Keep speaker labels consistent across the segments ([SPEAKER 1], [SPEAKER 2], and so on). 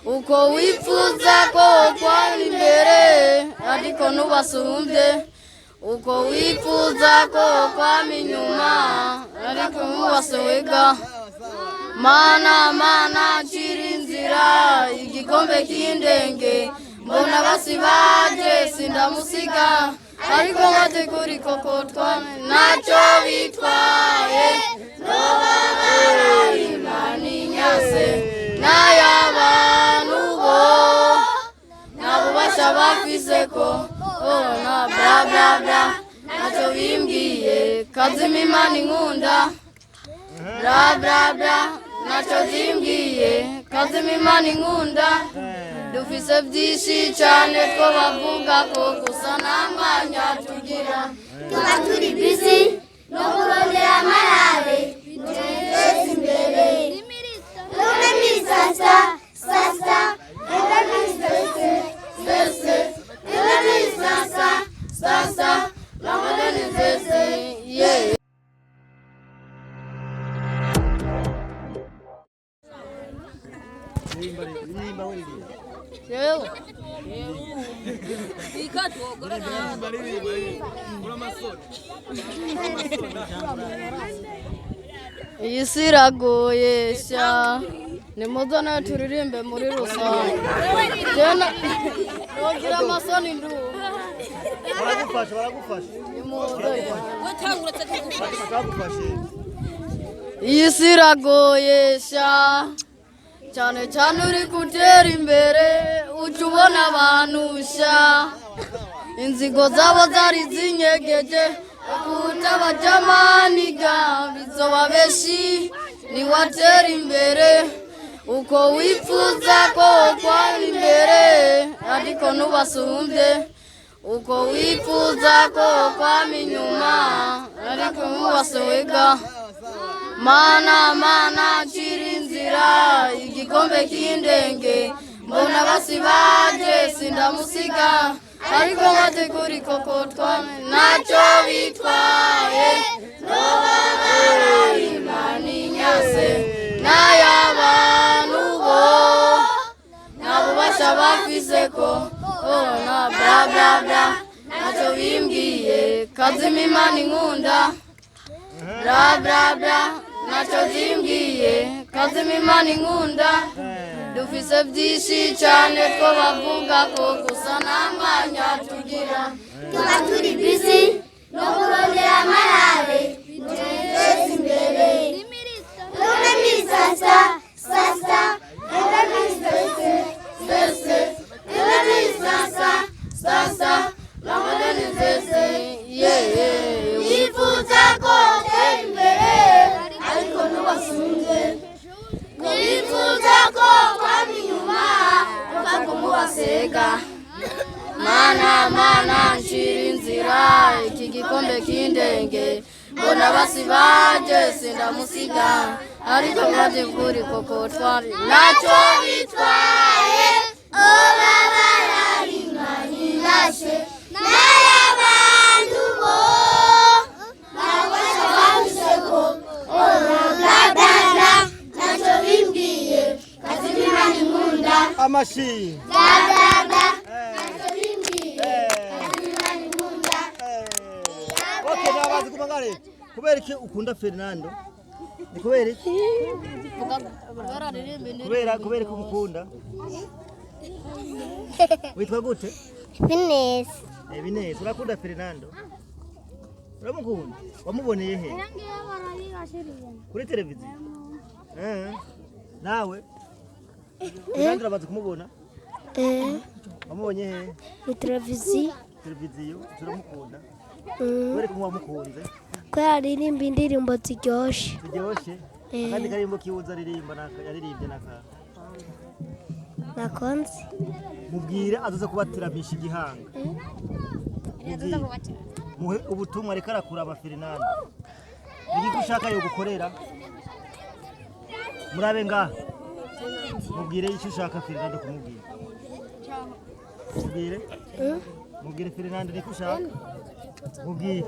[SPEAKER 1] uko wifuza ko kwara imbere ariko ntubasumbye uko wifuza ko kwama inyuma ariko ntubasowega mana cira inzira igikombe cy'indenge mbona basibaje sindamusiga ariko bategura ikokotwa ntacyo bitwaye nobabara imana inyase n'ay'abantu bo nta bubasha bafise ko na bla bla bla ntacyo bimbwiye kazima imana inkunda bla bla bla ntacyo zimbwiye kazima imana inkunda dufise byinshi cyane two bavuga ko gusa nta mwanya tugira tuba turi busy no kurondera amarare duteze imbere none ni sasa none ni sese none ni sasa none ni sese yeah. Iyi si iragoye sha nimuzane turirimbe muri rusange jena nogira amasoni ndu baragufasha iyi si iragoye sha cyane cyane uri gutera imbere uca ubona abantu sha inzigo zabo zari zinyegeje kuta bajamaniga bizoba beshi niwatera imbere uko wifuza ko kwara imbere ariko ntubasumbye uko wifuza ko kwama inyuma ariko ntubasowega mana cira inzira igikombe cy'indenge mbona basibaje sindamusiga ariko bategura ikokotwa ntacyo bitwaye nobabara imana inyase n'ay'abantu bo nta bubasha bafise ko na bla bla bla ntacyo bimbwiye kazima imana inkunda bla bla bla ntacyo zimbwiye kazima imana inkunda dufise byinshi cyane two bavuga ko gusa nta mwanya tugira tuba turi busy no kurondera amarare duteze imbere none ni sasa none ni sese none ni sasa none ni sese yeah. Wifuza ko utera imbere ariko ntubasumbye wifuza ko kwama inyuma bakagumubasega mana ncira inzira iki gikombe cy'indenge mbona basibaje sindamusiga ariko bategura ikokotwa ntacyo bitwaye obabara imana inyase n'ay'abantu bo ntabasha bafise ko bla bla bla ntacyo bimbwiye kazima imana inkunda
[SPEAKER 2] amashi
[SPEAKER 1] bla bla bla ntacyo bimbwiye kazima imana inkunda
[SPEAKER 2] okay nabazi kumangare kubera iki ukunda Fernando ni kubera iki kubera ko umukunda witwa gute Binesi urakunda Fernando uramukunda wamuboneye he kuri televiziyo nawe Fernando urabazi kumubona wamubonye he
[SPEAKER 3] kuri televiziyo
[SPEAKER 2] turamukunda kubera ko wamukunze
[SPEAKER 3] ko yaririmba indirimbo ziryoshye
[SPEAKER 2] kandi karimbo kibuza aririmba yaririmbye naka
[SPEAKER 3] nakonze
[SPEAKER 2] mubwire azoza kubatiramisha igihanga muhe ubutumwa reka arakuraba Fernando niki ushaka yo gukorera murabe ngaha mubwire icyo ushaka Fernando kumubwira mubwire Fernando niki ushaka mubwire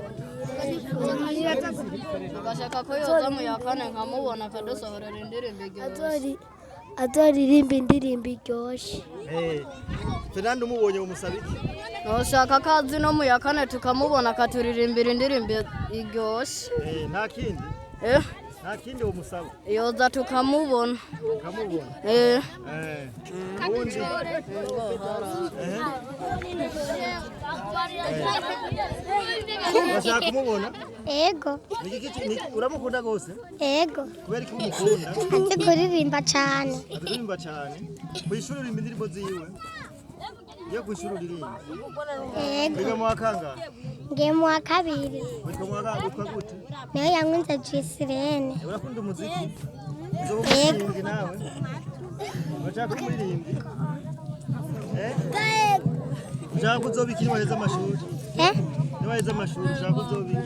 [SPEAKER 1] agashaka ko yoza mu yakane nkamubona akadusohorera indirimbo igihumbi
[SPEAKER 3] azoririmba indirimbo iryoshe.
[SPEAKER 2] Fernando umubonye umusaba iki?
[SPEAKER 4] Noshaka kazi no mu ya kane tukamubona akaturirimbira indirimbo iryoshe.
[SPEAKER 2] Nta kindi? Nta kindi umusaba?
[SPEAKER 4] Yoza tukamubona.
[SPEAKER 2] Tukamubona? Ubundi? Bashaka kumubona?
[SPEAKER 3] Ego.
[SPEAKER 2] Uramukunda gose?
[SPEAKER 3] Ego.
[SPEAKER 2] Kubera ko umukunda?
[SPEAKER 3] Azi kuririmba cyane.
[SPEAKER 2] Kuririmba cyane? Kwishuri urimba indirimbo ziwe? Iyo kwishuri uririmba?
[SPEAKER 3] Ego.
[SPEAKER 2] Biga mu wakanga?
[SPEAKER 3] Ngiye mu wa kabiri.
[SPEAKER 2] Witwa mu wakanga witwa gute?
[SPEAKER 3] Niyo yankunze Gisirene.
[SPEAKER 2] Urakunda umuziki? Ego. Nawe? Urashaka kumuririmba? Ushaka kuzobika iyo waheze amashuri? Iyo waheze amashuri ushaka kuzobika?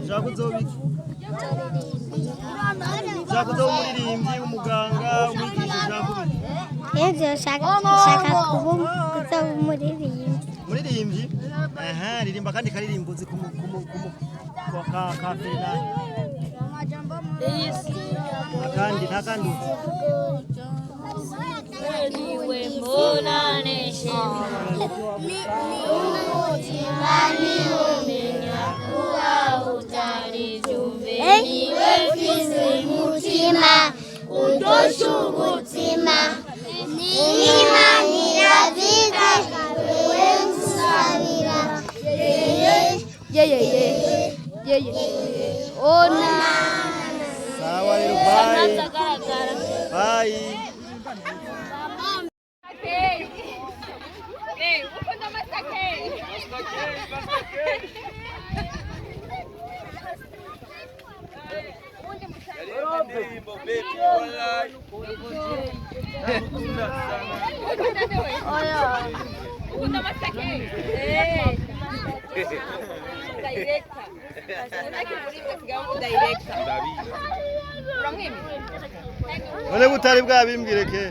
[SPEAKER 2] Ushaka kuzobika? Ushaka kuzoba umuririmbyi, umuganga, umwigisha ushaka kubika?
[SPEAKER 3] Ivyo ushaka kuzoba umuririmbyi.
[SPEAKER 2] Umuririmbyi? Ririmba kandi karirimbo uzi ka Fernando. Nta kandi uzi?
[SPEAKER 1] Niwe mbonaneshe ni umenya kuba utari jumbe niwe mfize mutima utosha umutima nimanira vita wewe nsabira
[SPEAKER 4] Ona
[SPEAKER 2] sawa rero bye. None butari bwabimbwire ke